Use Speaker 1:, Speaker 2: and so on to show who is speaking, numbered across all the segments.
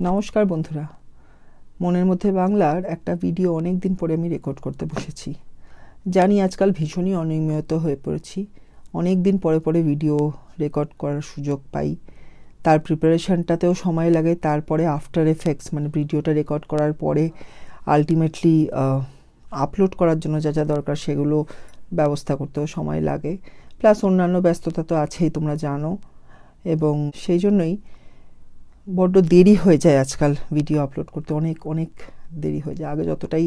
Speaker 1: নমস্কার বন্ধুরা, মনের মধ্যে বাংলার একটা ভিডিও অনেক দিন পরে আমি রেকর্ড করতে বসেছি। জানি আজকাল ভীষণই অনিয়মিত হয়ে পড়েছি, অনেক দিন পরে পরে ভিডিও রেকর্ড করার সুযোগ পাই। তার প্রিপারেশনটাতেও সময় লাগে, তারপরে আফটার এফেক্টস মানে ভিডিওটা রেকর্ড করার পরে আলটিমেটলি আপলোড করার জন্য যা যা দরকার সেগুলো ব্যবস্থা করতেও সময় লাগে, প্লাস অন্যান্য ব্যস্ততা তো আছেই, তোমরা জানো। এবং সেই জন্যই বড্ড দেরি হয়ে যায় আজকাল ভিডিও আপলোড করতে, অনেক অনেক দেরি হয়ে যায়। আগে যতটাই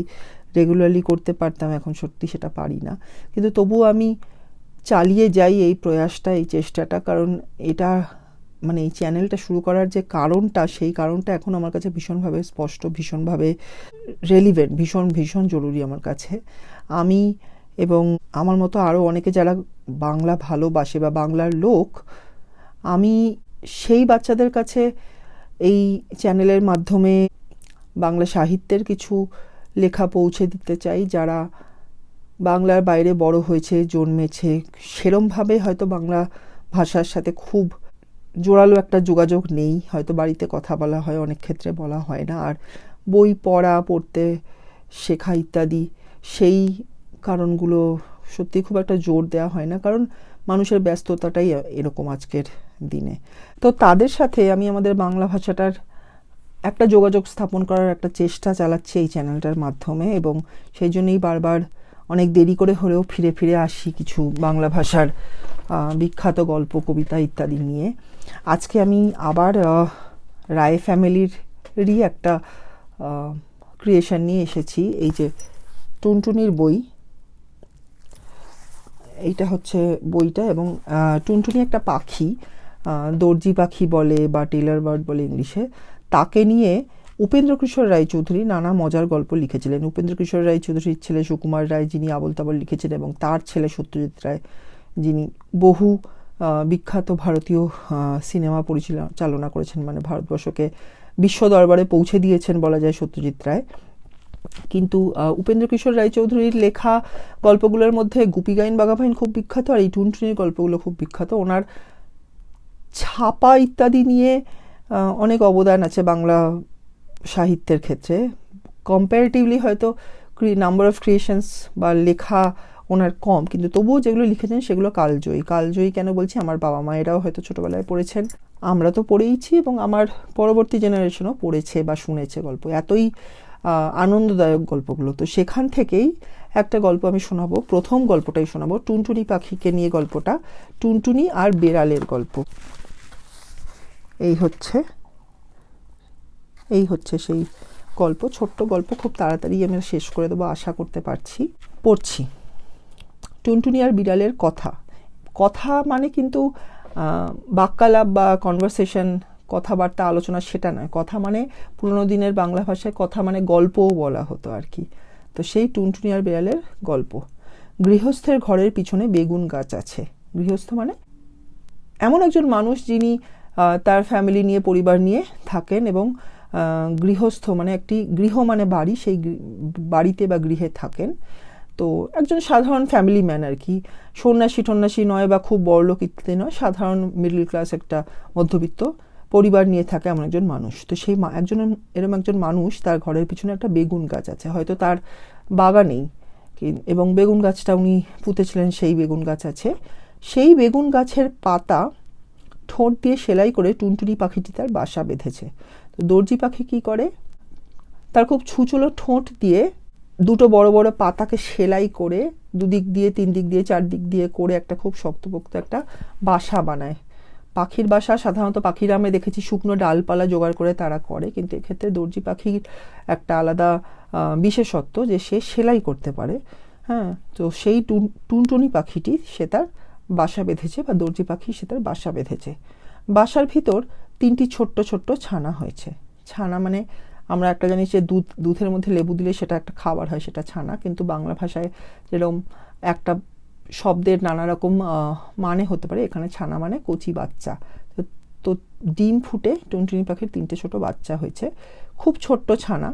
Speaker 1: রেগুলারলি করতে পারতাম, এখন সত্যি সেটা পারি না। কিন্তু তবুও আমি চালিয়ে যাই এই প্রয়াসটা, এই চেষ্টাটা, কারণ এটা মানে এই চ্যানেলটা শুরু করার যে কারণটা, সেই কারণটা এখন আমার কাছে ভীষণভাবে স্পষ্ট, ভীষণভাবে রেলিভেন্ট, ভীষণ ভীষণ জরুরি আমার কাছে। আমি এবং আমার মতো আরও অনেকে যারা বাংলা ভালোবাসে বা বাংলার লোক, আমি সেই বাচ্চাদের কাছে এই চ্যানেলের মাধ্যমে বাংলা সাহিত্যের কিছু লেখা পৌঁছে দিতে চাই, যারা বাংলার বাইরে বড় হয়েছে, জন্মেছে, সেরমভাবে হয়তো বাংলা ভাষার সাথে খুব জোরালো একটা যোগাযোগ নেই, হয়তো বাড়িতে কথা বলা হয়, অনেক ক্ষেত্রে বলা হয় না, আর বই পড়তে শেখা ইত্যাদি সেই কারণগুলো সত্যি খুব একটা জোর দেওয়া হয় না, কারণ মানুষের ব্যস্ততাটাই এরকম আজকের দিনে। তো তাদের সাথে আমি আমাদের বাংলা ভাষাটার একটা যোগাযোগ স্থাপন করার একটা চেষ্টা চালাচ্ছি এই চ্যানেলটার মাধ্যমে, এবং সেই জন্যই বারবার অনেক দেরি করে হলেও ফিরে ফিরে আসি কিছু বাংলা ভাষার বিখ্যাত গল্প, কবিতা ইত্যাদি নিয়ে। আজকে আমি আবার রায় ফ্যামিলিরই একটা ক্রিয়েশন নিয়ে এসেছি। এই যে টুনটুনির বই, এইটা হচ্ছে বইটা। এবং টুনটুনি একটা পাখি, দর্জি পাখি বলে বা টেলর বার্ড বলে ইংলিশে। তাকে নিয়ে উপেন্দ্র কিশোর রায়চৌধুরী নানা মজার গল্প লিখেছিলেন। উপেন্দ্র কিশোর রায়চৌধুরীর ছেলে সুকুমার রায়, যিনি আবোল তাবোল লিখেছেন, এবং তার ছেলে সত্যজিৎ রায়, যিনি বহু বিখ্যাত ভারতীয় সিনেমা পরিচালনা করেছেন, মানে ভারতবর্ষকে বিশ্ব দরবারে পৌঁছে দিয়েছেন বলা যায় সত্যজিৎ রায়। কিন্তু উপেন্দ্র কিশোর রায়চৌধুরীর লেখা গল্পগুলোর মধ্যে গুপি গাইন বাঘা বাইন খুব বিখ্যাত, আর এই টুনটুনির গল্পগুলো খুব বিখ্যাত। ওনার ছাপা ইত্যাদি নিয়ে অনেক অবদান আছে বাংলা সাহিত্যের ক্ষেত্রে। কম্পারেটিভলি হয়তো নাম্বার অফ ক্রিয়েশনস বা লেখা ওনার কম, কিন্তু তবুও যেগুলো লিখেছেন সেগুলো কালজয়ী। কালজয়ী কেন বলছি, আমার বাবা মায়েরাও হয়তো ছোটোবেলায় পড়েছেন, আমরা তো পড়েইছি, এবং আমার পরবর্তী জেনারেশনও পড়েছে বা শুনেছে গল্প। এতই আনন্দদায়ক গল্পগুলো। তো সেখান থেকেই একটা গল্প আমি শোনাবো, প্রথম গল্পটাই শোনাবো, টুনটুনি পাখিকে নিয়ে গল্পটা, টুনটুনি আর বেড়ালের গল্প। এই হচ্ছে সেই গল্প। ছোট্ট গল্প, খুব তাড়াতাড়ি আমি শেষ করে দেবো আশা করতে পারছি। পড়ছি। টুনটুনি আর বিড়ালের কথা। কথা মানে কিন্তু বাক্যালাপ বা কনভারসেশন, কথাবার্তা, আলোচনা, সেটা নয়। কথা মানে পুরোনো দিনের বাংলা ভাষায় কথা মানে গল্পও বলা হতো আর কি। তো সেই টুনটুনি আর বিড়ালের গল্প। গৃহস্থের ঘরের পিছনে বেগুন গাছ আছে। গৃহস্থ মানে এমন একজন মানুষ যিনি তার ফ্যামিলি নিয়ে, পরিবার নিয়ে থাকেন, এবং গৃহস্থ মানে একটি গৃহ মানে বাড়ি, সেই বাড়িতে বা গৃহে থাকেন। তো একজন সাধারণ ফ্যামিলি ম্যান আর কি, সন্ন্যাসী টন্যাসী নয় বা খুব বড়লোক ইত্যাদি নয়, সাধারণ মিডল ক্লাস একটা মধ্যবিত্ত পরিবার নিয়ে থাকে এমন একজন মানুষ। তো সেই এরকম একজন মানুষ, তার ঘরের পিছনে একটা বেগুন গাছ আছে, হয়তো তার বাগানেই, এবং বেগুন গাছটা উনি পুঁতেছিলেন, সেই বেগুন গাছ আছে। সেই বেগুন গাছের পাতা ঠোঁট দিয়ে সেলাই করে টুনটুনি পাখিটি তার বাসা বেঁধেছে। তো দর্জি পাখি কী করে, তার খুব ছুচলো ঠোঁট দিয়ে দুটো বড় বড় পাতাকে সেলাই করে দুদিক দিয়ে, তিন দিক দিয়ে, চারদিক দিয়ে করে একটা খুব শক্তপোক্ত একটা বাসা বানায়। পাখির বাসা সাধারণত পাখিরা আমি দেখেছি শুকনো ডালপালা জোগাড় করে তারা করে, কিন্তু এক্ষেত্রে দর্জি পাখির একটা আলাদা বিশেষত্ব যে সে সেলাই করতে পারে। হ্যাঁ, তো সেই টুনটুনি পাখিটি সে তার বাসা বেঁধেছে, বা দর্জি পাখি সে তার বাসা বেঁধেছে। বাসার ভিতর 3টি ছোট্ট ছোট্ট ছানা হয়েছে। ছানা মানে আমরা একটা জানি যে দুধের মধ্যে লেবু দিলে সেটা একটা খাবার হয়, সেটা ছানা, কিন্তু বাংলা ভাষায় যেরকম একটা শব্দের নানা রকম মানে হতে পারে, এখানে ছানা মানে কচি বাচ্চা। তো ডিম ফুটে টুনটুনি পাখির 3টে ছোট বাচ্চা হয়েছে, খুব ছোট্ট ছানা,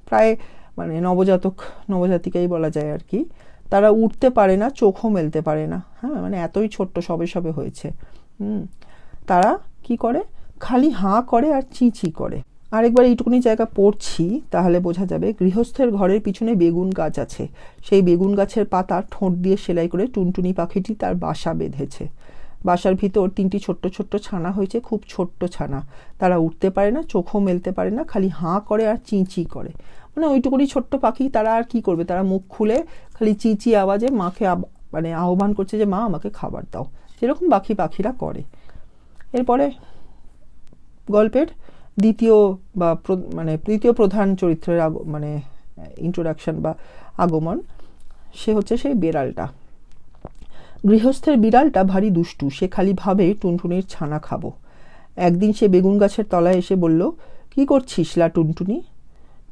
Speaker 1: প্রায় মানে নবজাতিকাই বলা যায় আর কি। তারা উঠতে পারে না, চোখও মেলতে পারে না, হ্যাঁ, মানে এতই ছোট্ট, সবে সবে হয়েছে। তারা কি করে, খালি হাঁ করে আর চি চি করে, আরেকবার এইটুকুনি জায়গা পড়ছি, তাহলে বোঝা যাবে। গৃহস্থের ঘরের পিছনে বেগুন গাছ আছে, সেই বেগুন গাছের পাতা ঠোঁট দিয়ে সেলাই করে টুনটুনি পাখিটি তার বাসা বেঁধেছে। বাসার ভিতর 3টি ছোট্ট ছোট্ট ছানা হয়েছে, খুব ছোট্ট ছানা। তারা উঠতে পারে না, চোখও মেলতে পারে না, খালি হাঁ করে আর চিঁচি করে। মানে ওইটুকুনি ছোট্ট পাখি, তারা আর কি করবে? তারা মুখ খুলে খালি চিঁচি আওয়াজে মাকে মানে আহ্বান করছে যে মা আমাকে খাবার দাও, যেরকম পাখিরা করে। এরপরে গল্পের দ্বিতীয় প্রধান চরিত্রের মানে ইন্ট্রোডাকশন বা আগমন, সে হচ্ছে সেই বেড়ালটা। গৃহস্থের বিড়ালটা ভারী দুষ্টু, সে খালি ভাবে টুনটুনির ছানা খাবো। একদিন সে বেগুন গাছের তলায় এসে বলল, কি করছিস লা টুনটুনি?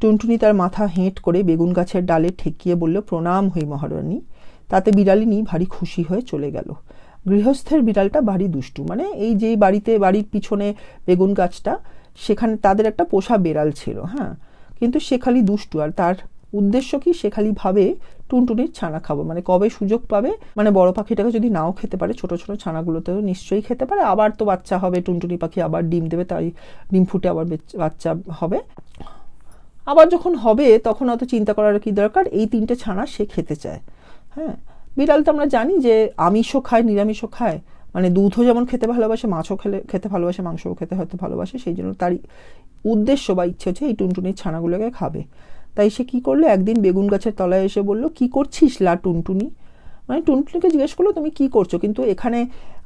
Speaker 1: টুনটুনি তার মাথা হেঁট করে বেগুন গাছের ডালে ঠেকিয়ে বলল, প্রণাম হই মহারানী। তাতে বিড়ালিনী ভারী খুশি হয়ে চলে গেল। গৃহস্থের বিড়ালটা ভারী দুষ্টু, মানে এই যে বাড়ির পিছনে বেগুন গাছটা, সেখানে তাদের একটা পোষা বেড়াল ছিল। হ্যাঁ, কিন্তু সে খালি দুষ্টু, আর তার উদ্দেশ্য কি? সে খালি ভাবে টুনটুনির ছানা খাবো। মানে কবে সুযোগ পাবে, মানে বড় পাখিটাকে যদি নাও খেতে পারে, ছোট ছোট ছানাগুলোতেও নিশ্চয়ই খেতে পারে। আবার তো বাচ্চা হবে, টুনটুনি পাখি আবার ডিম দেবে, তাই ডিম ফুটে আবার বাচ্চা হবে। আবার যখন হবে তখন অত চিন্তা করার কি দরকার? এই 3টে ছানা সে খেতে চায়। হ্যাঁ, বিড়াল তো আমরা জানি যে আমিষও খায়, নিরামিষও খায়। মানে দুধও যেমন খেতে ভালোবাসে, মাছও খেতে ভালোবাসে, মাংসও খেতে হয়তো ভালোবাসে। সেই জন্য তার উদ্দেশ্য বা ইচ্ছে হচ্ছে এই টুনটুনির ছানাগুলোকে খাবে। তাই সে কি করলো, একদিন বেগুন গাছের তলায় এসে বলল, কি করছিস লা টুনটুনি? মানে টুনটুনিকে জিজ্ঞেস করলো, তুমি কি করছো? কিন্তু এখানে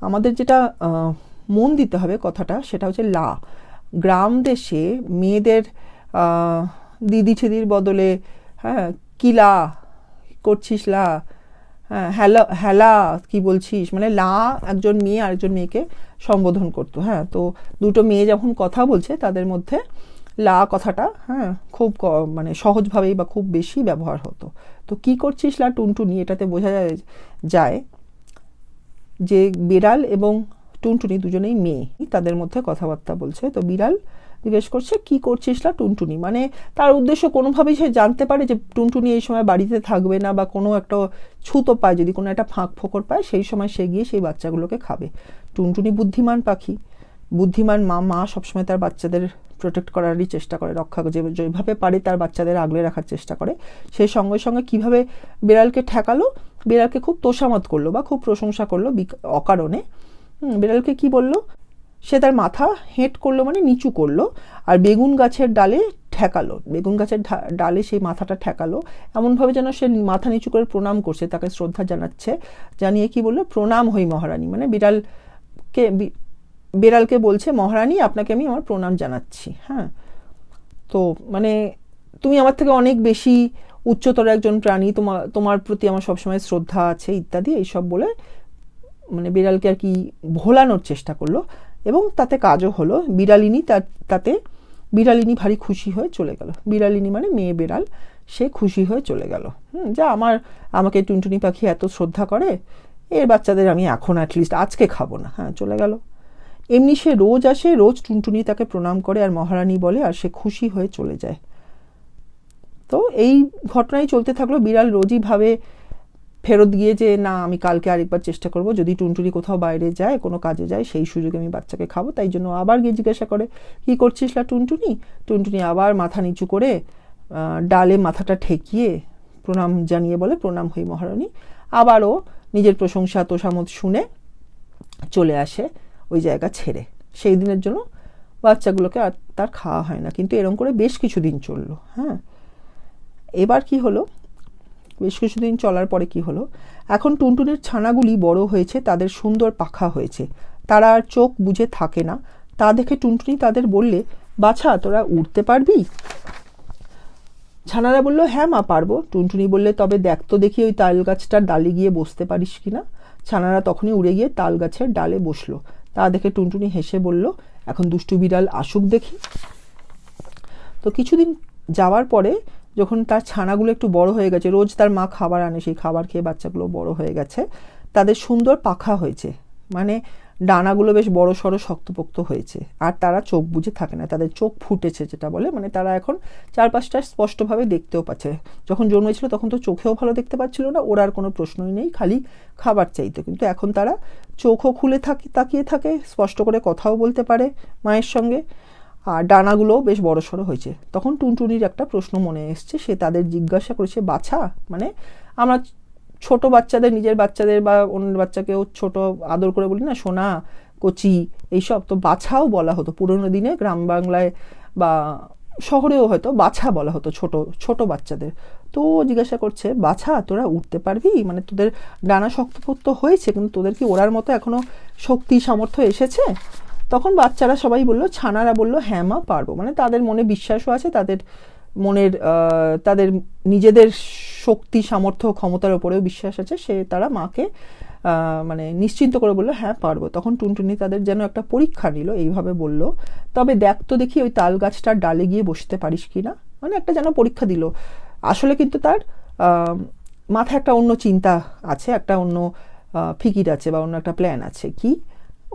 Speaker 1: আমাদের যেটা মন দিতে হবে কথাটা, সেটা হচ্ছে লা। গ্রাম দেশে মেয়েদের দিদি ছিদির বদলে, হ্যাঁ, কিলা করছিস লা, হ্যাঁ, হ্যালা কি বলছিস, মানে লা একজন মেয়ে আরেকজন মেয়েকে সম্বোধন করতো। হ্যাঁ, তো দুটো মেয়ে যখন কথা বলছে তাদের মধ্যে লা কথাটা, হ্যাঁ, খুব মানে সহজভাবেই বা খুব বেশি ব্যবহার হতো। তো কি করছিস লা টুনটুনি, এটাতে বোঝা যায় যে বিড়াল এবং টুনটুনি দুজনেই মেয়ে, তাদের মধ্যে কথাবার্তা বলছে। তো বিড়াল জিজ্ঞেস করছে, কি করছিস লা টুনটুনি? মানে তার উদ্দেশ্য কোনোভাবেই সে জানতে পারে যে টুনটুনি এই সময় বাড়িতে থাকবে না, বা কোনো একটা ছুতো পায়, যদি কোনো একটা ফাঁক ফোকর পায়, সেই সময় সে গিয়ে সেই বাচ্চাগুলোকে খাবে। টুনটুনি বুদ্ধিমান পাখি, বুদ্ধিমান মা সবসময় তার বাচ্চাদের প্রোটেক্ট করারই চেষ্টা করে, রক্ষা যেভাবে পারে তার বাচ্চাদের আগলে রাখার চেষ্টা করে। সে সঙ্গে সঙ্গে কীভাবে বিড়ালকে ঠেকালো, বিড়ালকে খুব তোষামত করলো বা খুব প্রশংসা করলো অকারণে। বিড়ালকে কি বলল? সে তার মাথা হেঁট করলো, মানে নিচু করলো, আর বেগুন গাছের ডালে ঠেকালো। বেগুন গাছের ডালে সেই মাথাটা ঠেকালো এমনভাবে যেন সে মাথা নিচু করে প্রণাম করছে, তাকে শ্রদ্ধা জানাচ্ছে। জানিয়ে কি বললো, প্রণাম হই মহারানী। মানে বিড়ালকে বলছে, মহারানী আপনাকে আমি আমার প্রণাম জানাচ্ছি। হ্যাঁ, তো মানে তুমি আমার থেকে অনেক বেশি উচ্চতর একজন প্রাণী, তোমার প্রতি আমার সবসময় শ্রদ্ধা আছে, ইত্যাদি এইসব বলে মানে বিড়ালকে আর কি ভোলানোর চেষ্টা করলো, এবং তাতে কাজও হলো। বিড়ালিনী ভারী খুশি হয়ে চলে গেল। বিড়ালিনী মানে মেয়ে বেড়াল, সে খুশি হয়ে চলে গেল। যা আমাকে টুনটুনি পাখি এত শ্রদ্ধা করে, এর বাচ্চাদের আমি এখন অ্যাটলিস্ট আজকে খাবো না। হ্যাঁ, চলে গেল। এমনি সে রোজ আসে, রোজ টুনটুনি তাকে প্রণাম করে আর মহারানী বলে, আর সে খুশি হয়ে চলে যায়। তো এই ঘটনাই চলতে থাকলো। বিড়াল রোজই ভাবে ফেরত গিয়ে যে না, আমি কালকে আরেকবার চেষ্টা করব, যদি টুনটুনি কোথাও বাইরে যায়, কোনো কাজে যায়, সেই সুযোগে আমি বাচ্চাকে খাবো। তাই জন্য আবার গিয়ে জিজ্ঞাসা করে, কি করছিস লা টুনটুনি? টুনটুনি আবার মাথা নিচু করে ডালে মাথাটা ঠেকিয়ে প্রণাম জানিয়ে বলে, প্রণাম হই মহারানী। আবারও নিজের প্রশংসা তোষামত শুনে চলে আসে ওই জায়গা ছেড়ে। সেই দিনের জন্য বাচ্চাগুলোকে আর তার খাওয়া হয় না। কিন্তু এরকম করে বেশ কিছুদিন চললো। হ্যাঁ, এবার কি হলো, বেশ কিছুদিন চলার পরে কি হলো, এখন টুনটুনির ছানাগুলি বড় হয়েছে, তাদের সুন্দর পাখা হয়েছে, তারা আর চোখ বুজে থাকে না। তা দেখে টুনটুনি তাদের বললে, বাছা তোরা উড়তে পারবি? ছানারা বলল, হ্যাঁ মা পারবো। টুনটুনি বললে, তবে দেখ তো দেখি ওই তাল গাছটার ডালে গিয়ে বসতে পারিস কিনা। ছানারা তখনই উড়ে গিয়ে তাল গাছের ডালে বসলো। তা দেখে টুনটুনি হেসে বলল, এখন দুষ্টু বিড়াল আসুক দেখি। তো কিছুদিন যাওয়ার পরে যখন তার ছানাগুলো একটু বড় হয়ে গেছে, রোজ তার মা খাবার আনে, সেই খাবার খেয়ে বাচ্চাগুলো বড় হয়ে গেছে, তাদের সুন্দর পাখা হয়েছে, মানে ডানাগুলো বেশ বড় সড়ো শক্তপোক্ত হয়েছে, আর তারা চোখ বুজে থাকে না, তাদের চোখ ফুটেছে যেটা বলে, মানে তারা এখন চারপাশটা স্পষ্টভাবে দেখতেও পাচ্ছে। যখন জন্মেছিল তখন তো চোখেও ভালো দেখতে পাচ্ছিল না, ওর আর কোনো প্রশ্নই নেই, খালি খাবার চাইতো। কিন্তু এখন তারা চোখও খুলে তাকিয়ে থাকে, স্পষ্ট করে কথাও বলতে পারে মায়ের সঙ্গে। আর ডানাগুলোও বেশ বড়সড় হয়েছে। তখন টুনটুনির একটা প্রশ্ন মনে এসছে, সে তাদের জিজ্ঞাসা করেছে, বাছা মানে আমরা ছোট বাচ্চাদের, নিজের বাচ্চাদের বা অন্যের বাচ্চাকেও ছোট আদর করে বলি না, সোনা, কচি, এইসব, তো বাছাও বলা হতো পুরোনো দিনে গ্রাম বাংলায় বা শহরেও হয়তো বাছা বলা হতো ছোট ছোট বাচ্চাদের। তো জিজ্ঞাসা করছে, বাছা তোরা উঠতে পারবি, মানে তোদের ডানা শক্তপোক্ত হয়েছে কিন্তু তোদের কি ওড়ার মতো এখনো শক্তি সামর্থ্য এসেছে? তখন বাচ্চারা সবাই বলল, ছানারা বলল, হ্যাঁ মা পারবো। মানে তাদের মনে বিশ্বাসও আছে, তাদের মনের তাদের নিজেদের শক্তি সামর্থ্য ক্ষমতার ওপরেও বিশ্বাস আছে, সে তারা মাকে মানে নিশ্চিন্ত করে বললো, হ্যাঁ পারবো। তখন টুনটুনি তাদের যেন একটা পরীক্ষা নিল, এইভাবে বলল, তবে দেখ তো দেখি ওই তাল গাছটার ডালে গিয়ে বসতে পারিস কি না। মানে একটা যেন পরীক্ষা দিল। আসলে কিন্তু তার মাথায় একটা অন্য চিন্তা আছে, একটা অন্য ফিকির আছে বা অন্য একটা প্ল্যান আছে। কি,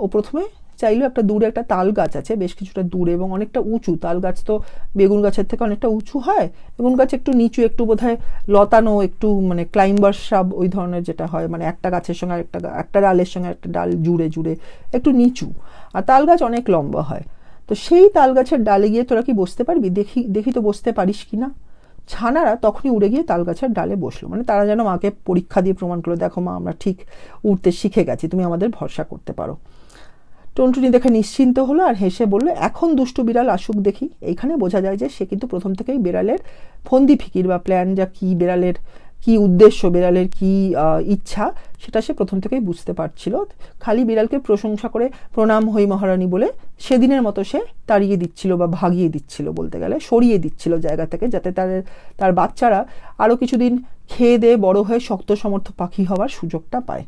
Speaker 1: ও প্রথমে চাইলেও একটা দূরে একটা তাল গাছ আছে, বেশ কিছুটা দূরে এবং অনেকটা উঁচু। তাল গাছ তো বেগুন গাছের থেকে অনেকটা উঁচু হয়, বেগুন গাছ একটু নিচু, একটু বোধহয় লতানো, একটু মানে ক্লাইম্বার সাব ওই ধরনের যেটা হয়, মানে একটা গাছের সঙ্গে একটা ডালের সঙ্গে একটা ডাল জুড়ে জুড়ে একটু নিচু, আর তাল গাছ অনেক লম্বা হয়। তো সেই তাল গাছের ডালে গিয়ে তোরা কি বসতে পারবি, দেখি দেখি তো বসতে পারিস কি না। ছানারা তখনই উড়ে গিয়ে তাল গাছের ডালে বসলো, মানে তারা যেন মাকে পরীক্ষা দিয়ে প্রমাণ করলো, দেখো মা আমরা ঠিক উড়তে শিখে গেছি, তুমি আমাদের ভরসা করতে পারো। টুনটুনি দেখে নিশ্চিন্ত হলো আর হেসে বলল, এখন দুষ্টু বিড়াল আসুক দেখি। এইখানে বোঝা যায় যে সে কিন্তু প্রথম থেকেই বিড়ালের ফন্দি ফিকির বা প্ল্যান, যা কি বিড়ালের কি উদ্দেশ্য, বিড়ালের কি ইচ্ছা, সেটা সে প্রথম থেকেই বুঝতে পারছিল। খালি বিড়ালকে প্রশংসা করে প্রণাম হই মহারানী বলে সেদিনের মতো সে তাড়িয়ে দিচ্ছিল বা ভাগিয়ে দিচ্ছিল, বলতে গেলে সরিয়ে দিচ্ছিল জায়গা থেকে, যাতে তার বাচ্চারা আরও কিছুদিন খেয়ে দিয়ে বড় হয়ে শক্ত সমর্থ পাখি হওয়ার সুযোগটা পায়।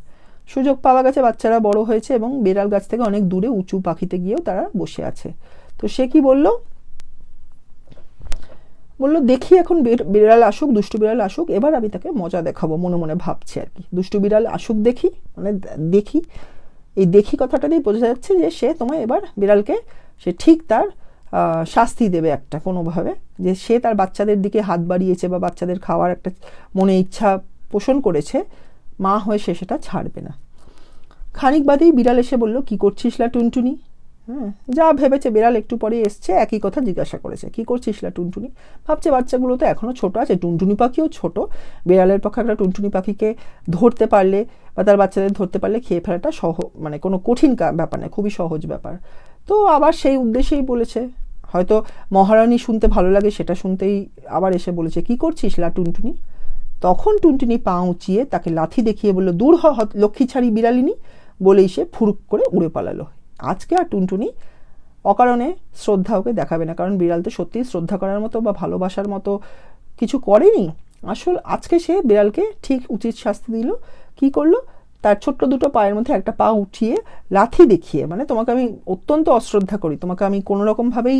Speaker 1: সুযোগ পাওয়া গেছে, বাচ্চারা বড় হয়েছে এবং বেড়াল গাছ থেকে অনেক দূরে উঁচু পাখিতে গিয়েও তারা বসে আছে। তো সে কি বলল, দেখি এখন বিড়াল আসুক, দুষ্টু বিড়াল আসুক, এবার আমি তাকে মজা দেখাবো, মনে মনে ভাবছে আর কি। দুষ্টু বিড়াল আসুক দেখি, মানে দেখি, এই দেখি কথাটা দিয়ে বোঝা যাচ্ছে যে সে তোমায় এবার বিড়ালকে সে ঠিক তার শাস্তি দেবে একটা কোনোভাবে, যে সে তার বাচ্চাদের দিকে হাত বাড়িয়েছে বা বাচ্চাদের খাওয়ার একটা মনে ইচ্ছা পোষণ করেছে, মা হয়ে সে সেটা ছাড়বে না। খানিক বাদেই বিড়াল এসে বলল, কি করছিস লা টুনটুনি? হ্যাঁ, যা ভেবেছে বিড়াল একটু পরে এসছে, একই কথা জিজ্ঞাসা করেছে, কি করছিস লা টুনটুনি? ভাবছে বাচ্চাগুলো তো এখনও ছোট আছে, টুনটুনি পাখিও ছোট, বিড়ালের পক্ষে একটা টুনটুনি পাখিকে ধরতে পারলে বা তার বাচ্চাদের ধরতে পারলে খেয়ে ফেলাটা মানে কোনো কঠিন ব্যাপার নয়, খুবই সহজ ব্যাপার। তো আবার সেই উদ্দেশ্যেই বলেছে, হয়তো মহারানী শুনতে ভালো লাগে সেটা শুনতেই আবার এসে বলেছে, কি করছিস লা টুনটুনি? তখন টুনটুনি পা উঁচিয়ে তাকে লাথি দেখিয়ে বলল, দূর হ লক্ষ্মী ছাড়ি বিড়ালিনী, বলেই সে ফুরুক করে উড়ে পালালো। আজকে আর টুনটুনি অকারণে শ্রদ্ধা ওকে দেখাবে না, কারণ বিড়াল তো সত্যিই শ্রদ্ধা করার মতো বা ভালোবাসার মতো কিছু করেনি। আজকে সে বিড়ালকে ঠিক উচিত শাস্তি দিল। কি করলো, তার ছোট্ট দুটো পায়ের মধ্যে একটা পা উঠিয়ে লাথি দেখিয়ে, মানে তোমাকে আমি অত্যন্ত অশ্রদ্ধা করি, তোমাকে আমি কোনো রকমভাবেই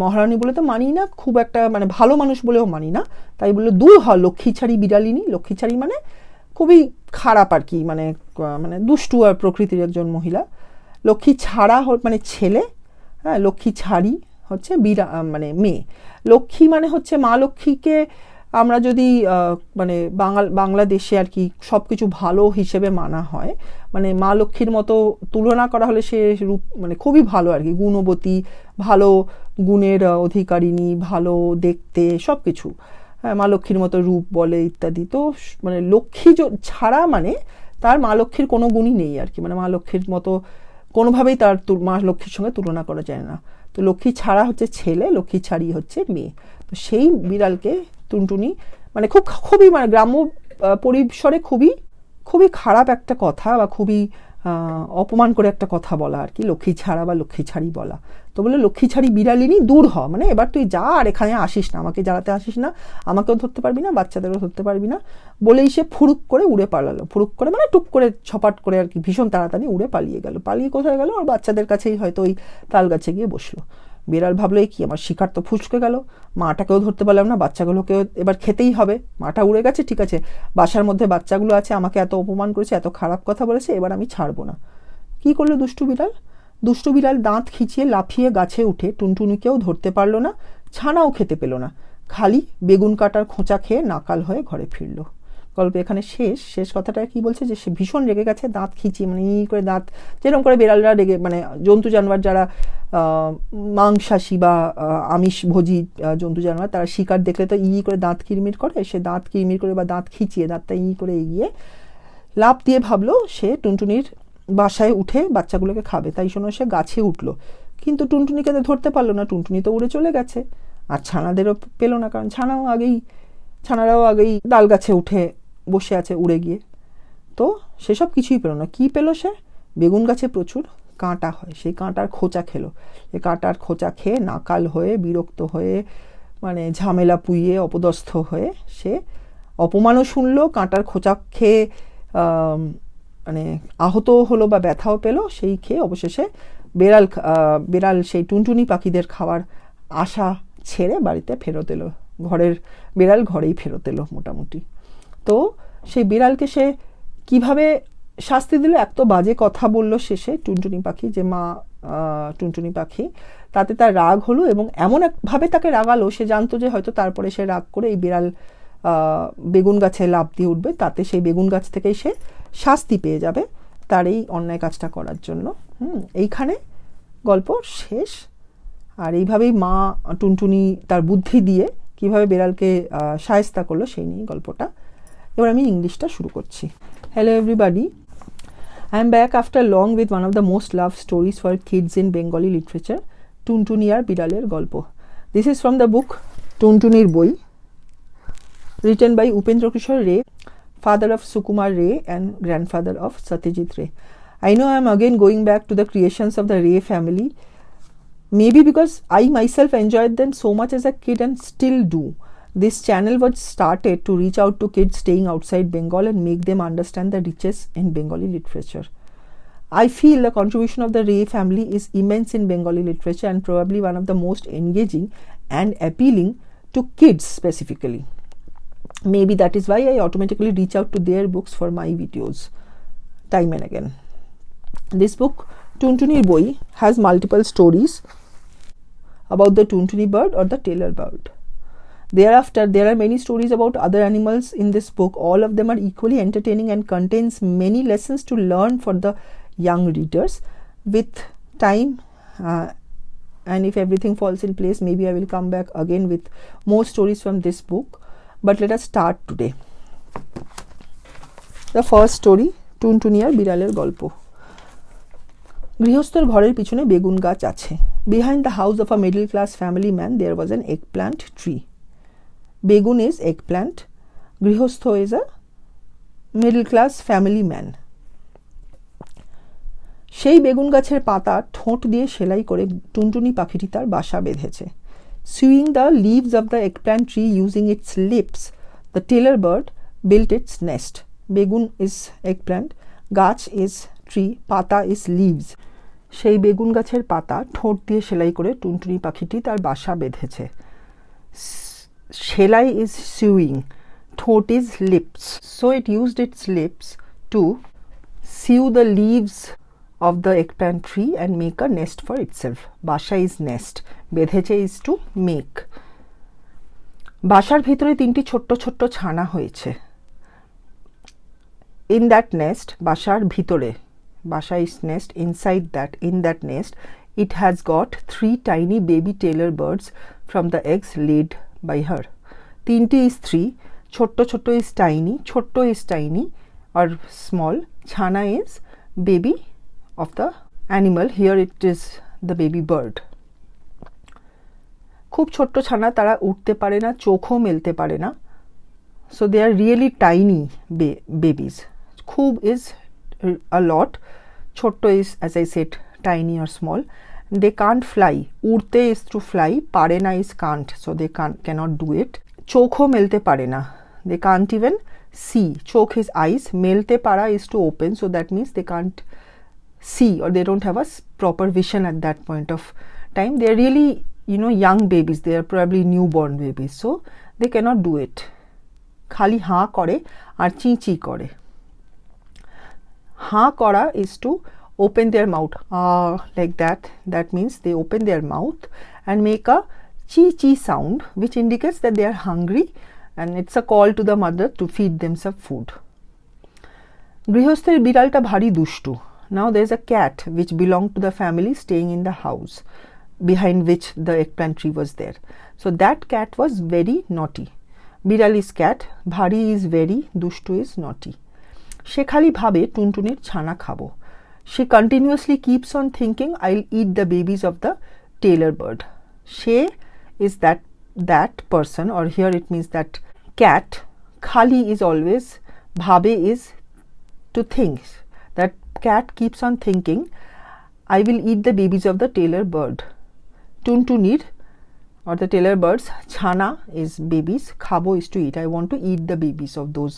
Speaker 1: মহারানী বলে তো মানি না, খুব একটা মানে ভালো মানুষ বলেও মানি না, তাই বললো, দূর হ লক্ষ্মী ছাড়ি বিড়ালিনী। লক্ষ্মী ছাড়ি মানে খুবই খারাপ আর কি, মানে মানে দুষ্টু আর প্রকৃতির একজন মহিলা। লক্ষ্মী ছাড়া মানে ছেলে, হ্যাঁ, লক্ষ্মী ছাড়ি হচ্ছে মানে মেয়ে। লক্ষ্মী মানে হচ্ছে মা লক্ষ্মীকে আমরা যদি মানে বাংলাদেশে আর কি সব কিছু ভালো হিসেবে মানা হয়, মানে মা লক্ষ্মীর মতো তুলনা করা হলে সে রূপ মানে খুবই ভালো আর কি, গুণবতী, ভালো গুণের অধিকারিণী, ভালো দেখতে, সব কিছু, হ্যাঁ, মা লক্ষ্মীর মতো রূপ বলে ইত্যাদি। তো মানে লক্ষ্মী ছাড়া মানে তার মা লক্ষ্মীর কোনো গুণই নেই আর কি, মানে মা লক্ষ্মীর মতো কোনোভাবেই তার মা লক্ষ্মীর সঙ্গে তুলনা করা যায় না। তো লক্ষ্মী ছাড়া হচ্ছে ছেলে, লক্ষ্মী ছাড়ি হচ্ছে মেয়ে। তো সেই বিড়ালকে টুনটুনি মানে খুবই মানে গ্রাম্য পরিসরে খুবই খুবই খারাপ একটা কথা বা খুবই অপমান করে একটা কথা বলা আর কি, লক্ষ্মী ছাড়া বা লক্ষ্মী ছাড়ি বলা। তো বলে, লক্ষ্মী ছাড়ি বিড়ালিনী, দূর হ, মানে এবার তুই যা, আর এখানে আসিস না, আমাকে জ্বালাতে আসিস না, আমাকেও ধরতে পারবি না, বাচ্চাদেরও ধরতে পারবি না, বলেই সে ফুরুক করে উড়ে পালালো। ফুরুক করে মানে টুক করে ছপাট করে আর কি, ভীষণ তাড়াতাড়ি উড়ে পালিয়ে গেল। পালিয়ে কোথায় গেল, আর বাচ্চাদের কাছেই হয়তো ওই তাল গাছে গিয়ে বসলো। বিড়াল ভাবলো, কি আমার শিকার তো ফুসকে গেল, মাটাকেও ধরতে পারলাম না, বাচ্চাগুলোকেও এবার খেতেই হবে। মাটা উড়ে গেছে ঠিক আছে, বাসার মধ্যে বাচ্চাগুলো আছে, আমাকে এত অপমান করেছে, এত খারাপ কথা বলেছে, এবার আমি ছাড়বো না। কি করলো দুষ্টু বিড়াল? দুষ্টু বিড়াল দাঁত খিচিয়ে লাফিয়ে গাছে উঠে টুনটুনিকেও ধরতে পারলো না, ছানাও খেতে পেল না, খালি বেগুন কাটার খোঁচা খেয়ে নাকাল হয়ে ঘরে ফিরল। গল্প এখানে শেষ কথাটা কি বলছে যে সে ভীষণ রেগে গেছে, দাঁত খিচিয়ে, মানে ই করে দাঁত, যেরকম করে বিড়ালরা রেগে, মানে জন্তু জানোয়ার যারা মাংসাশী বা আমিষভোজী জন্তু জানোয়ার, তারা শিকার দেখলে তো করে দাঁত কিরমির করে, সে দাঁত কিরমির করে বা দাঁত খিচিয়ে দাঁতটা করে এগিয়ে লাফ দিয়ে ভাবলো সে টুনটুনির বাসায় উঠে বাচ্চাগুলোকে খাবে, তাই শোনো সে গাছে উঠলো, কিন্তু টুনটুনিকে তো ধরতে পারলো না, টুনটুনি তো উড়ে চলে গেছে, আর ছানাদেরও পেলো না, কারণ ছানারাও আগেই ডাল গাছে উঠে বসে আছে উড়ে গিয়ে, তো সেসব কিছুই পেলো না। কি পেলো সে? বেগুন গাছে প্রচুর কাঁটা হয়, সেই কাঁটার খোঁচা খেলো, এই কাঁটার খোঁচা খেয়ে নাকাল হয়ে, বিরক্ত হয়ে, মানে ঝামেলা পুইয়ে, অপদস্থ হয়ে সে অপমানও শুনলো, কাঁটার খোঁচা খেয়ে মানে আহত হলো বা ব্যথাও পেলো, সেই খেয়ে অবশেষে বেড়াল সেই টুনটুনি পাখিদের খাওয়ার আশা ছেড়ে বাড়িতে ফেরত এলো, বেড়াল ঘরেই ফেরত এলো মোটামুটি। তো সেই বিড়ালকে সে কিভাবে শাস্তি দিল, এক তো বাজে কথা বলল শেষে টুনটুনি পাখি, যে মা টুনটুনি পাখি, তাতে তার রাগ হলো এবং এমন একভাবে তাকে রাগালো, সে জানতো যে হয়তো তারপরে সে রাগ করে এই বিড়াল বেগুন গাছে লাফ দিয়ে উঠবে, তাতে সেই বেগুন গাছ থেকেই সে শাস্তি পেয়ে যাবে তার এই অন্যায় কাজটা করার জন্য। এইখানে গল্প শেষ। আর এইভাবেই মা টুনটুনি তার বুদ্ধি দিয়ে কিভাবে বিড়ালকে শায়েস্তা করলো সেই নিয়ে গল্পটা। এবার আমি ইংলিশটা শুরু করছি। Hello everybody, I am back after long with one of the most loved stories for kids in Bengali literature, টুনটুনি আর বিড়ালের গল্প. This is from the book টুনটুনির বই, written by Upendra Kishore Ray, father of Sukumar Ray and grandfather of Satyajit Ray. I know I am again going back to the creations of the Ray family, maybe because I myself enjoyed them so much as a kid and still do. This channel was started to reach out to kids staying outside Bengal and make them understand the riches in Bengali literature. I feel the contribution of the Ray family is immense in Bengali literature and probably one of the most engaging and appealing to kids specifically. Maybe that is why I automatically reach out to their books for my videos time and again. This book, Tuntunir Boi, has multiple stories about the Tuntuni bird or the Tailor bird. Thereafter, there are many stories about other animals in this book. All of them are equally entertaining and contains many lessons to learn for the young readers. With time, and if everything falls in place, maybe I will come back again with more stories from this book. But let us start today. The first story, টুনটুনি আর বিড়ালের গল্প। গৃহস্থর ঘরের পিছনে বেগুন গাছ আছে। Behind the house of a middle class family man there was an eggplant tree. Begun is eggplant. Grihostho is a middle class family man. সেই বেগুন গাছের পাতা ঠোঁট দিয়ে সেলাই করে টুনটুনি পাখিটি তার বাসা বেঁধেছে। Sewing the leaves of the eggplant tree using its lips, the tailor bird built its nest. Begun is eggplant, গাছ is tree, পাতা is leaves. সেই বেগুন গাছের পাতা ঠোঁট দিয়ে সেলাই করে টুনটুনি পাখিটি তার বাসা বেঁধেছে। সেলাই is sewing, ঠোঁট is lips. So it used its lips to sew the leaves of the eggplant tree and make a nest for itself. Basha is nest, বেঁধেছে is to make. বাসার ভিতরে তিনটি ছোট্ট ছোট্ট ছানা হয়েছে। In that nest, বাসার ভিতরে, Basha is nest, inside that, in that nest, it has got 3 tiny baby tailor birds from the eggs laid by her. তিনটি is 3, ছোট্ট ছোট্ট is tiny, ছোট্ট is tiny or small, ছানা is baby of the animal, here it is the baby bird. খুব ছোট্ট ছানা, তারা উঠতে পারে না, চোখও মেলতে পারে না, so they are really tiny babies. খুব is a lot, ছোট্ট is as I said tiny or small. They can't fly, উড়তে is to fly, পারে না is can't, so they cannot do it. চোখও মেলতে পারে না, they can't even see, চোখ is eyes, মেলতে পারা is to open, so that means they can't see or they don't have a proper vision at that point of time. They are really, young babies, they are probably newborn babies, so they cannot do it. খালি হাঁ করে আর চি চি করে। হাঁ করা is to open their mouth, like that means they open their mouth and make a chi chi sound, which indicates that they are hungry and it's a call to the mother to feed them some food. গৃহস্থের বিড়ালটা ভারী দুষ্টু. Now there's a cat which belonged to the family staying in the house behind which the eggplant tree was there. So that cat was very naughty. বিড়াল is cat, ভারী is very, দুষ্টু is naughty. সে খালি ভাবে টুনটুনির ছানা খাবো. She continuously keeps on thinking, I'll eat the babies of the Tailor bird. She is that person, or here it means that cat. Khali is always, bhabe is to think. That cat keeps on thinking, I will eat the babies of the Tailor bird. Tuntunir, or the Tailor birds, chana is babies, khabo is to eat. I want to eat the babies of those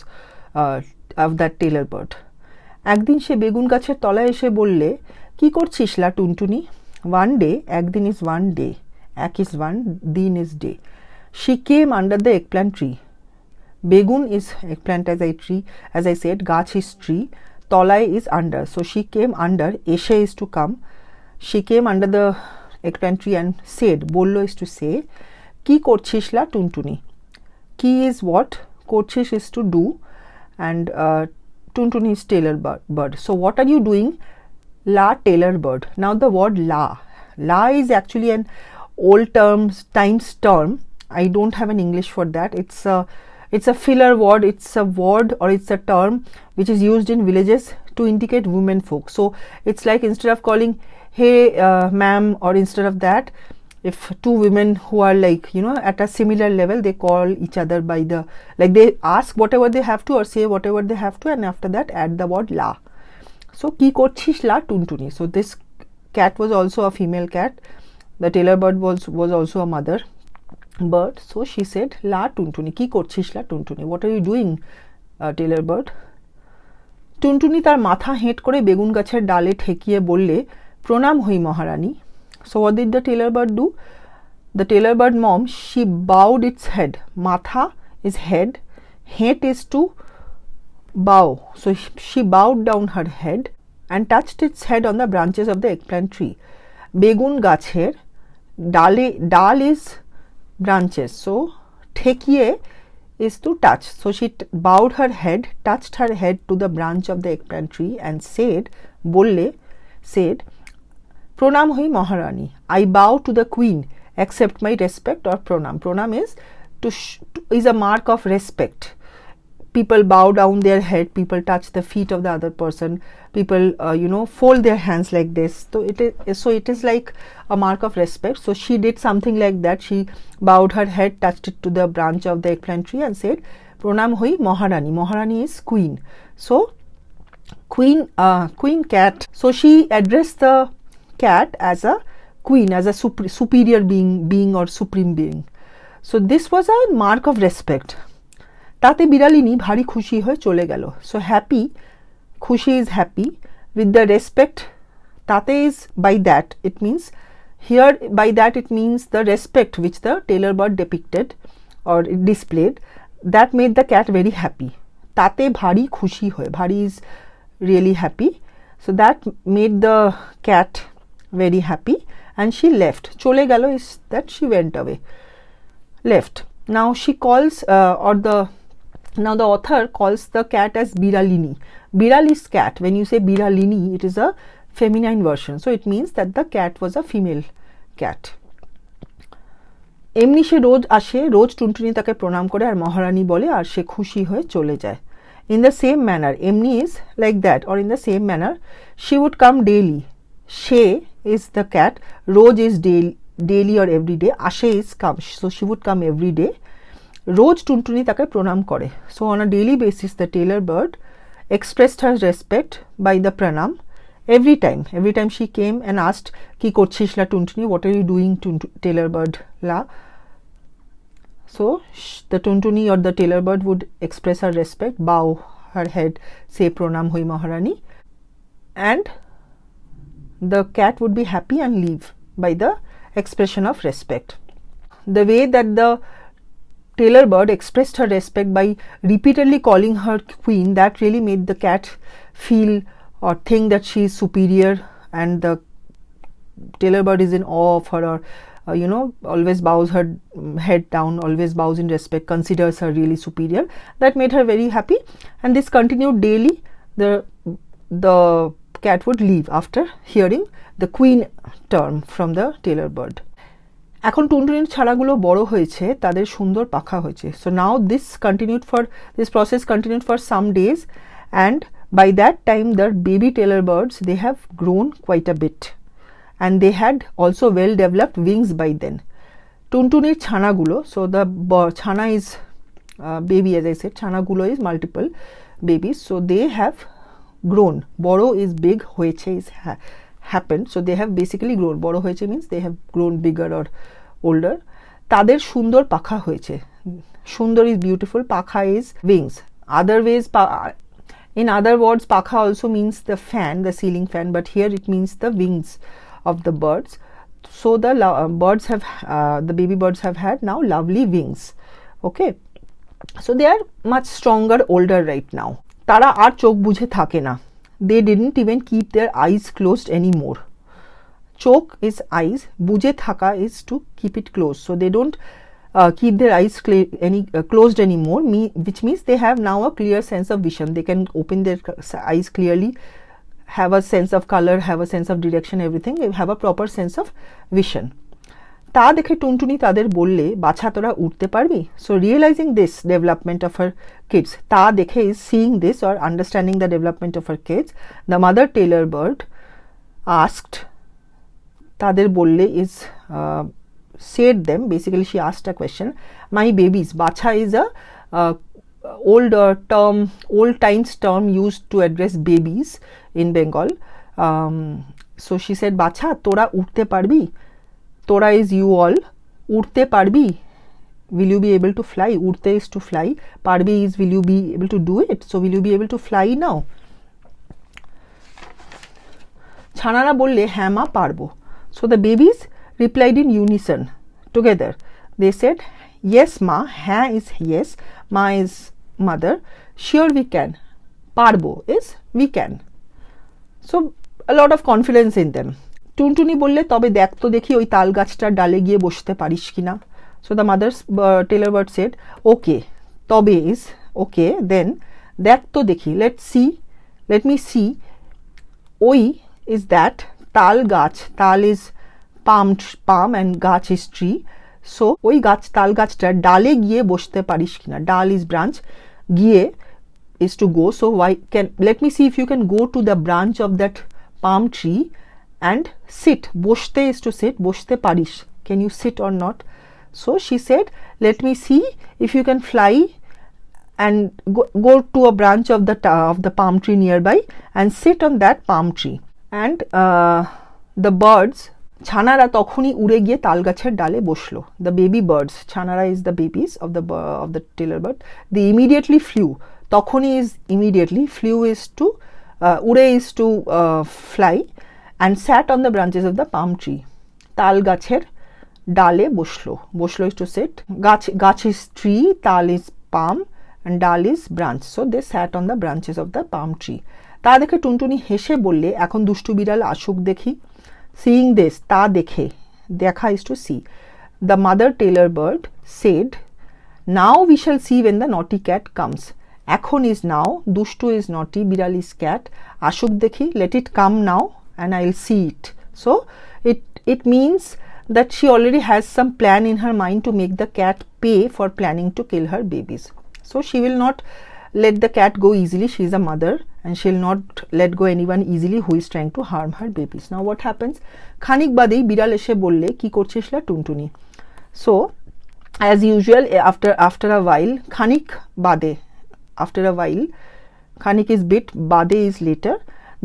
Speaker 1: of that Tailor bird. একদিন সে বেগুন গাছের তলায় এসে বললে, কি করছিস লা টুনটুনি? One day, একদিন is one day, এক is one, দিন is day. She came under the eggplant tree. Begun is eggplant as I said, গাছ is tree, তলায় is under. So she came under, এসে is to come. She came under the eggplant tree and said, বললো is to say, কি করছিস লা টুনটুনি? কি is what, করছিস is to do, and Tuntuni is Tailor bird. So what are you doing? La Tailor bird. Now the word la. La is actually an old times term. I don't have an English for that. It's a filler word. It's a word, or it's a term which is used in villages to indicate women folk. So it's like, instead of calling, hey ma'am, or instead of that, if two women who are like, at a similar level, they call each other by the, like, they ask whatever they have to or say whatever they have to, and after that add the word la. So ki korchish la tuntuni. So this cat was also a female cat. The Tailor bird was also a mother bird. So she said, la tuntuni, ki korchish la tuntuni, what are you doing, Tailor bird? টুনটুনি তার মাথা হেঁট করে বেগুন গাছের ডালে ঠেকিয়ে বললে, প্রণাম হই মহারানী. So what did the Tailor bird do? The Tailor bird mom, she bowed its head. Matha is head, het is to bow. So she bowed down her head and touched its head on the branches of the eggplant tree. Begun gacher, dal is branches. So ঠেকিয়ে is to touch. So she bowed her head, touched her head to the branch of the eggplant tree and said, bolle, said, Pronam hui Maharani. I bow to the queen, accept my respect or pranam. Pranam is a mark of respect. People bow down their head, people touch the feet of the other person, people fold their hands like this. So it is like a mark of respect. So she did something like that. She bowed her head, touched it to the branch of the eggplant tree and said, Pranam hui Maharani. Maharani is queen. So queen cat. So she addressed the cat as a queen, as a superior being or supreme being. So this was a mark of respect. তাতে বিড়ালিনী ভারী খুশি হয়ে চলে গেল. So happy, খুশি is happy, with the respect, তাতে is by that, it means here by that it means the respect which the Tailor bird depicted or displayed, that made the cat very happy. তাতে ভারী খুশি হয়ে, ভারী is really happy, so that made the cat very happy and she left. Chole galo is that she went away, left. Now she calls now the author calls the cat as Biralini. Biral is cat. When you say Biralini, it is a feminine version. So it means that the cat was a female cat. এমনি সে রোজ আসে, রোজ টুনটুনি তাকে প্রণাম করে আর মহারানী বলে, আর সে খুশি হয়ে চলে যায়. In the same manner, এমনি is like that, or in the same manner, she would come daily. She is the cat, roj is daily or every day, ashe is come, so she would come every day. Roj tuntuni take pranam kore. So on a daily basis the Tailor bird expressed her respect by the pranam every time she came and asked, ki korchish la tuntuni, what are you doing, Tailor bird la? So the tuntuni or the Tailor bird would express her respect, bow her head, say pranam hui Maharani, and the cat would be happy and leave by the expression of respect. The way that the Tailor bird expressed her respect by repeatedly calling her queen, that really made the cat feel or think that she is superior, and the Tailor bird is in awe of her, or always bows her head down, always bows in respect, considers her really superior. That made her very happy, and this continued daily. The cat would leave after hearing the queen term from the Tailor bird. এখন টুনটুনির ছানাগুলো বড় হয়েছে, তাদের সুন্দর পাখা হয়েছে. So now this process continued for some days, and by that time the baby Tailor birds, they have grown quite a bit, and they had also well developed wings by then. টুনটুনির ছানাগুলো, so the ছানা is baby, as I said, ছানাগুলো is multiple babies, so they have grown. বড় is big, হয়েছে is happened, so they have basically grown. বড় হয়েছে means they have grown bigger or older. তাদের সুন্দর পাখা হয়েছে. সুন্দর is beautiful, পাখা is wings. In other words, pakha also means the fan, the ceiling fan, but here it means the wings of the birds. So the the baby birds have had now lovely wings. Okay, so they are much stronger, older right now. Tara ar chok bujhe thake na. They didn't even keep their eyes closed anymore. Chok is eyes, bujhe thaka is to keep it closed. So they don't keep their eyes closed anymore, which means they have now a clear sense of vision. They can open their eyes clearly, have a sense of color, have a sense of direction, everything. They have a proper sense of vision. তা দেখে টুনটুনি তাদের বললে, বাছা তোরা উঠতে পারবি? So realizing this development of her kids, তা দেখে is seeing this or understanding the development of her kids, the mother Tailor bird asked, তাদের বললে is said them, basically she asked a question, my babies. Bacha is a old times term used to address babies in Bengal. So she said, bacha tora utte parbi? Tora is you all. Utte parbi? Will you be able to fly? Utte is to fly, parbi is will you be able to do it? So will you be able to fly now? ছানারা বললে, হ্যাঁ মা পারবো. So the babies replied in unison together. They said, yes ma. Ha is yes, ma is mother. Sure we can. Parbo is we can. So a lot of confidence in them. টুনটুনি বললে, তবে দেখ তো দেখি ওই তাল গাছটার ডালে গিয়ে বসতে পারিস কিনা. So the mother's Tailor bird said, okay. তবে is okay, then দেখ তো দেখি, let me see. ওই is that, তাল গাছ, তাল is palm and গাছ is tree. So ওই গাছ, তাল গাছটার ডালে গিয়ে বসতে পারিস কিনা. ডাল is branch, গিয়ে is to go. So let me see if you can go to the branch of that palm tree and sit. বসতে is to sit, বসতে পারিস, can you sit or not? So she said, let me see if you can fly and go to a branch of the palm tree nearby and sit on that palm tree. And the birds, ছানারা তখনই উড়ে গিয়ে তাল গাছের ডালে বসলো. The baby birds, ছানারা is the babies of the Tailor bird, they immediately flew. তখনই is immediately, flew is to উড়ে is to fly, and sat on the branches of the palm tree. তাল গাছের ডালে বসলো. বসলো is to sit. গাছ is tree, তাল is palm, and ডাল is branch. So they sat on the branches of the palm tree. তা দেখে টুনটুনি হেসে বললে, এখন দুষ্টু বিড়াল আসুক দেখি. Seeing this, তা দেখে, দেখা is to see. The mother Tailor bird said, now we shall see when the naughty cat comes. এখন is now, দুষ্টু is naughty, বিড়াল is cat, আসুক দেখি, let it come now and I'll see it. So it means that she already has some plan in her mind to make the cat pay for planning to kill her babies. So she will not let the cat go easily. She is a mother and she will not let go anyone easily who is trying to harm her babies. Now what happens? খানিক বাদেই বিড়াল এসে বললে, কি করছিস লা টুনটুনি? So as usual, after a while, খানিক বাদে, after a while, খানিক is bit, বাদে is later,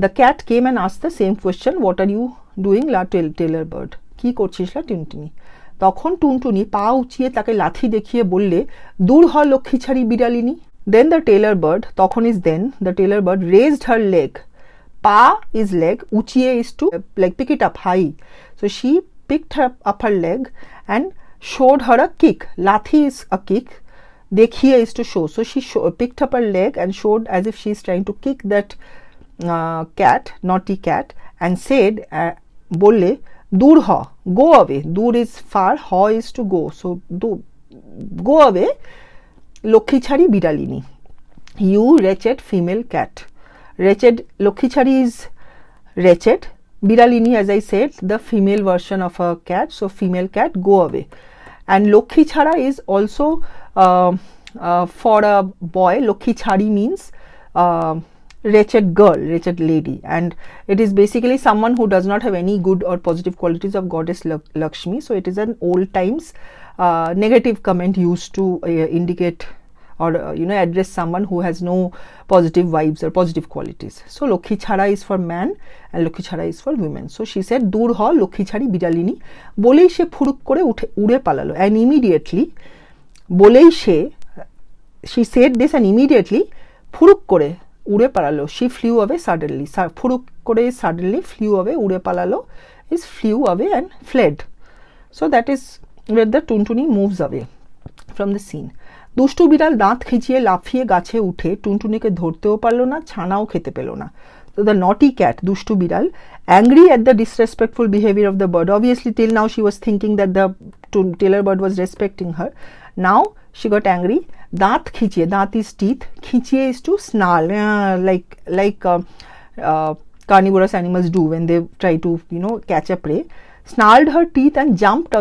Speaker 1: the cat came and asked the same question, what are you doing la Tailor bird? কি করছিস লা টুনটুনি? তখন টুনটুনি পা উঁচিয়ে তাকে লাথি দেখিয়ে বললে, দূর হ লক্ষ্মীছাড়ি বিড়ালিনী. Then the Tailor bird, তখন is then, the Tailor bird raised her leg. Pa is leg, uchiye is to like pick it up high. So she picked up her leg and showed her a kick. Lathi is a kick, dekhiye is to show. So she picked up her leg and showed as if she is trying to kick that cat, naughty cat, and said, bolle, dur ho, go away. Dur is far, ho is to go. So go away. Lokhichari biralini. You wretched female cat. Wretched, Lokhichari is wretched. Biralini, as I said, the female version of a cat. So female cat, go away. And Lokhichara is also for a boy. Lokhichari means wretched girl, wretched lady, and it is basically someone who does not have any good or positive qualities of goddess Lakshmi. So it is an old times negative comment used to indicate or address someone who has no positive vibes or positive qualities. So Lokhichara is for man and Lokhichara is for women. So she said dur ho Lokhichari biralini, bolei she phuruk kore ure palalo, and immediately bolei she said this, and immediately phuruk kore ure palalo, she flew away suddenly. Phuruk kore is suddenly, flew away, ure palalo is flew away and fled. So that is where the Tuntuni moves away from the scene. দুষ্টু বিড়াল দাঁত খিচিয়ে লাফিয়ে গাছে উঠে টুনটুনিকে ধরতেও পারলো না, ছানাও খেতে পেল না। So the naughty cat, দুষ্টু বিড়াল, angry at the disrespectful behavior of the bird. Obviously till now she was thinking that the Tailor bird was respecting her. Now she got angry. দাঁত খিচিয়ে, দাঁত is teeth, খিচিয়ে is to snarl, like carnivorous animals do when they try to catch a prey. Snarled her teeth and jumped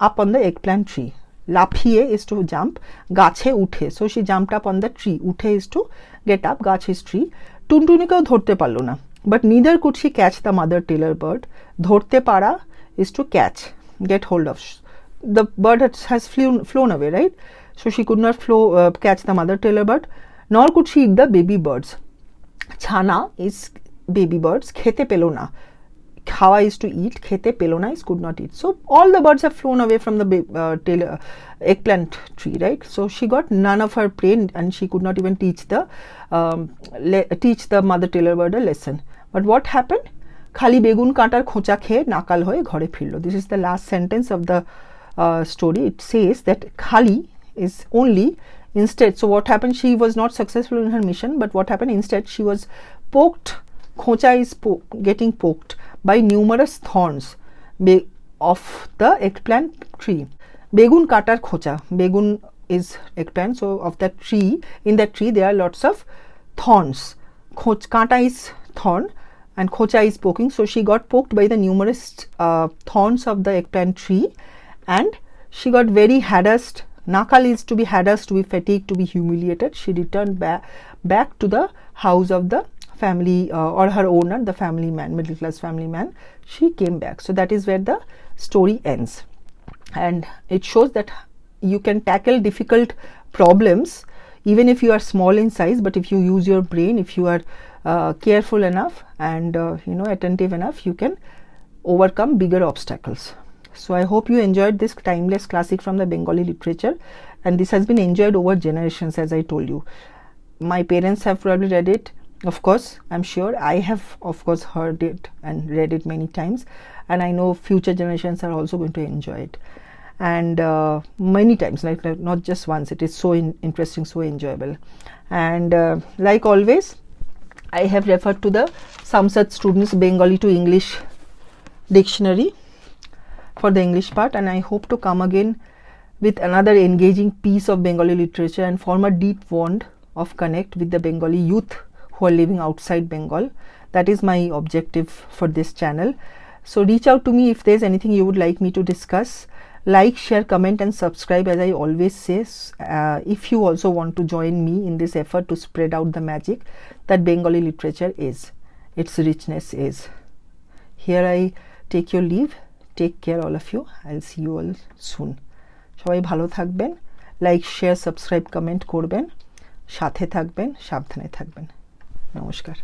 Speaker 1: up on the eggplant tree. লাফিয়ে is to jump, গাছে উঠে, so she jumped up on the tree. উঠে is to get up, গাছ is tree. টুনটুনিকেও ধরতে পারলো না, but neither could she catch the mother Tailor bird. ধরতে পারা is to catch, get hold of. The bird has flown away, right? So she could not catch the mother Tailor bird, nor could she eat the baby birds. ছানা is baby birds, খেতে পেল না, খাওয়া is to eat, খেতে পেল না is could not eat. So all the birds have flown away from the eggplant tree, right? So she got none of her prey, and she could not even teach the mother Tailor bird a lesson. But what happened? খালি বেগুন কাঁটার খোঁচা খেয়ে নাকাল হয়ে ঘরে ফিরল. This is the last sentence of the story. It says that khali is only, instead, so what happened, she was not successful in her mission, but what happened instead, she was poked, khocha is getting poked by numerous thorns of the eggplant tree. Begun katar khocha, begun is eggplant, so of that tree, in that tree there are lots of thorns. Kata is thorn and khocha is poking, so she got poked by the numerous thorns of the eggplant tree, and she got very harassed. Nakal is to be harassed, to be fatigued, to be humiliated. She returned back to the house of the family or her owner, the family man, middle class family man. She came back. So that is where the story ends, and it shows that you can tackle difficult problems even if you are small in size, but if you use your brain, if you are careful enough and attentive enough, you can overcome bigger obstacles. So I hope you enjoyed this timeless classic from the Bengali literature, and this has been enjoyed over generations, as I told you. My parents have probably read it, of course, I'm sure. I have, of course, heard it and read it many times, and I know future generations are also going to enjoy it, and many times, like not just once. It is so interesting, so enjoyable. And like always, I have referred to the Samsat Students Bengali to English dictionary for the English part, and I hope to come again with another engaging piece of Bengali literature and form a deep bond of connect with the Bengali youth who are living outside Bengal. That is my objective for this channel. So reach out to me if there's anything you would like me to discuss. Like, share, comment and subscribe, as I always say. If you also want to join me in this effort to spread out the magic that Bengali literature is, its richness is. Here I take your leave. Take care all of you. I'll see you all soon. সবাই ভালো থাকবেন, like share subscribe comment করবেন, সাথে থাকবেন, সাবধানে থাকবেন। নমস্কার।